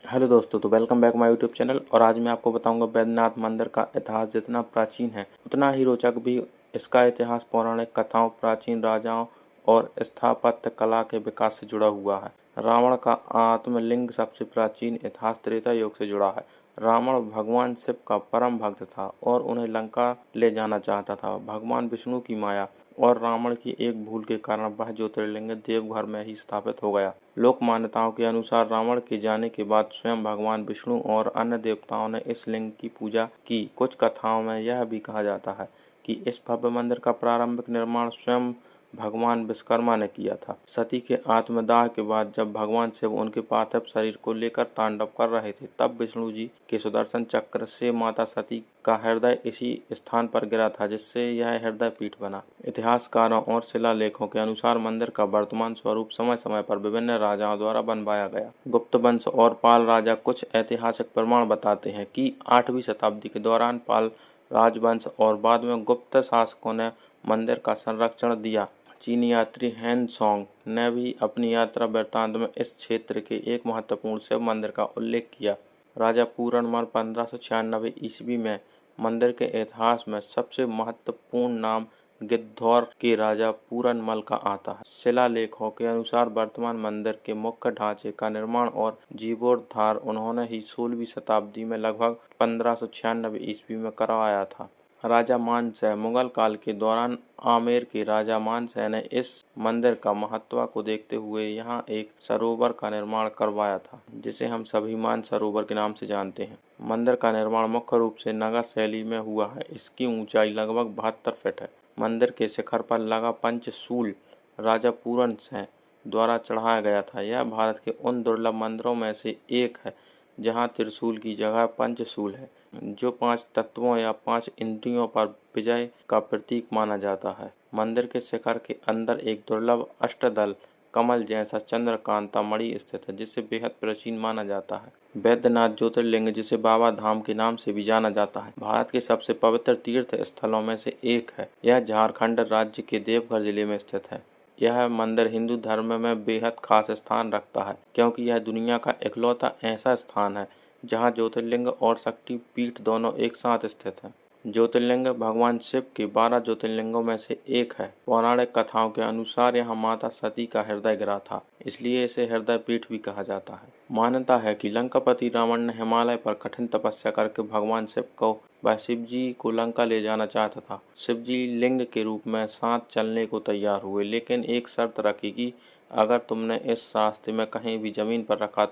Hello दोस्तों, तो welcome back my YouTube channel. और आज मैं आपको बताऊंगा बैद्यनाथ मंदिर का इतिहास जितना प्राचीन है उतना ही रोचक भी। इसका इतिहास पौराणिक कथाओं, प्राचीन राजाओं और स्थापत्य कला के विकास से जुड़ा हुआ है। रावण का आत्मलिंग सबसे प्राचीन इतिहास त्रेता युग से जुड़ा है। रावण भगवान शिव का परम भक्त था और उन्हें लंका ले जाना चाहता था। भगवान विष्णु की माया और रावण की एक भूल के कारण वह ज्योतिर्लिंग देवघर में ही स्थापित हो गया। लोक मान्यताओं के अनुसार रावण के जाने के बाद स्वयं भगवान विष्णु और अन्य देवताओं ने इस लिंग की पूजा की। कुछ कथाओं में यह भी कहा जाता है कि इस भव्य मंदिर का प्रारंभिक निर्माण स्वयं भगवान विश्वकर्मा ने किया था। सती के आत्मदाह के बाद जब भगवान शिव उनके पार्थिव शरीर को लेकर तांडव कर रहे थे, तब विष्णु जी के सुदर्शन चक्र से माता सती का हृदय इसी स्थान पर गिरा था, जिससे यह हृदय पीठ बना। इतिहासकारों और शिलालेखों के अनुसार मंदिर का वर्तमान स्वरूप समय समय पर विभिन्न राजाओं द्वारा बनवाया गया। गुप्त वंश और पाल राजा कुछ ऐतिहासिक प्रमाण बताते हैं कि 8वीं शताब्दी के दौरान पाल राजवंश और बाद में गुप्त शासकों ने मंदिर का संरक्षण दिया। चीनी यात्री हेन सोंग ने भी अपनी यात्रा वृत्तांत में इस क्षेत्र के एक महत्वपूर्ण शिव मंदिर का उल्लेख किया। राजा पूरनमल 1596 ईस्वी में मंदिर के इतिहास में सबसे महत्वपूर्ण नाम गिद्धौर के राजा पूरनमल का आता है। शिलालेखों के अनुसार वर्तमान मंदिर के मुख्य ढांचे का निर्माण और जीर्णोद्धार उन्होंने ही 16वीं शताब्दी में लगभग 1596 ईस्वी में करवाया था। राजा मानसिंह मुगल काल के दौरान आमेर के राजा मानसिंह ने इस मंदिर का महत्व को देखते हुए यहाँ एक सरोवर का निर्माण करवाया था, जिसे हम सभी मान सरोवर के नाम से जानते हैं। मंदिर का निर्माण मुख्य रूप से नगर शैली में हुआ है। इसकी ऊंचाई लगभग 72 फीट है। मंदिर के शिखर पर लगा पंचशूल राजा पूरन सिंह द्वारा चढ़ाया गया था। यह भारत के उन दुर्लभ मंदिरों में से एक है जहाँ त्रिशूल की जगह पंचशूल है, जो 5 तत्वों या 5 इंद्रियों पर विजय का प्रतीक माना जाता है। मंदिर के शिखर के अंदर एक दुर्लभ अष्टदल कमल जैसा चंद्रकांता मणि स्थित है, जिसे बेहद प्राचीन माना जाता है। बैद्यनाथ ज्योतिर्लिंग, जिसे बाबा धाम के नाम से भी जाना जाता है, भारत के सबसे पवित्र तीर्थ स्थलों में से एक है। यह झारखंड राज्य के देवघर जिले में स्थित है। यह मंदिर हिंदू धर्म में बेहद खास स्थान रखता है, क्योंकि यह दुनिया का इकलौता ऐसा स्थान है जहाँ ज्योतिर्लिंग और शक्ति पीठ दोनों एक साथ स्थित हैं। ज्योतिर्लिंग भगवान शिव के 12 ज्योतिर्लिंगों में से एक है। पौराणिक कथाओं के अनुसार यहाँ माता सती का हृदय गिरा था, इसलिए इसे हृदय पीठ भी कहा जाता है। मान्यता है कि लंकापति रावण ने हिमालय पर कठिन तपस्या करके भगवान शिव को व शिव जी को लंका ले जाना चाहता था। शिव जी लिंग के रूप में साथ चलने को तैयार हुए, लेकिन एक शर्त रखी कि अगर तुमने इस रास्ते में कहीं भी जमीन पर रखा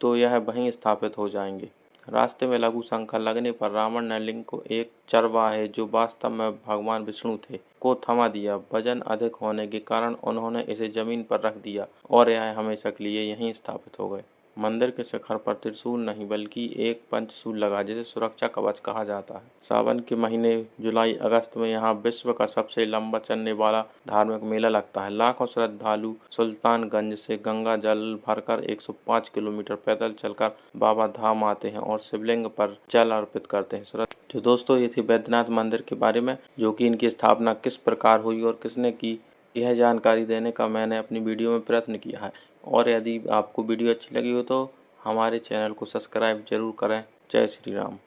तो यह वहीं स्थापित हो जाएंगे। रास्ते में लघु शंका लगने पर रावण ने लिंग को एक चरवाहे, जो वास्तव में भगवान विष्णु थे, को थमा दिया। वजन अधिक होने के कारण उन्होंने इसे जमीन पर रख दिया और यह हमेशा के लिए यहीं स्थापित हो गए। मंदिर के शिखर पर त्रिशूल नहीं बल्कि एक पंचशूल लगा, जिसे सुरक्षा कवच कहा जाता है। सावन के महीने जुलाई अगस्त में यहाँ विश्व का सबसे लंबा चलने वाला धार्मिक मेला लगता है। लाखों श्रद्धालु सुल्तानगंज से गंगा जल भरकर 105 किलोमीटर पैदल चलकर बाबा धाम आते हैं और शिवलिंग पर जल अर्पित करते हैं। तो दोस्तों, ये थी बैद्यनाथ मंदिर के बारे में, जो कि इनकी स्थापना किस प्रकार हुई और किसने की, यह जानकारी देने का मैंने अपनी वीडियो में प्रयत्न किया है। और यदि आपको वीडियो अच्छी लगी हो तो हमारे चैनल को सब्सक्राइब जरूर करें। जय श्री राम।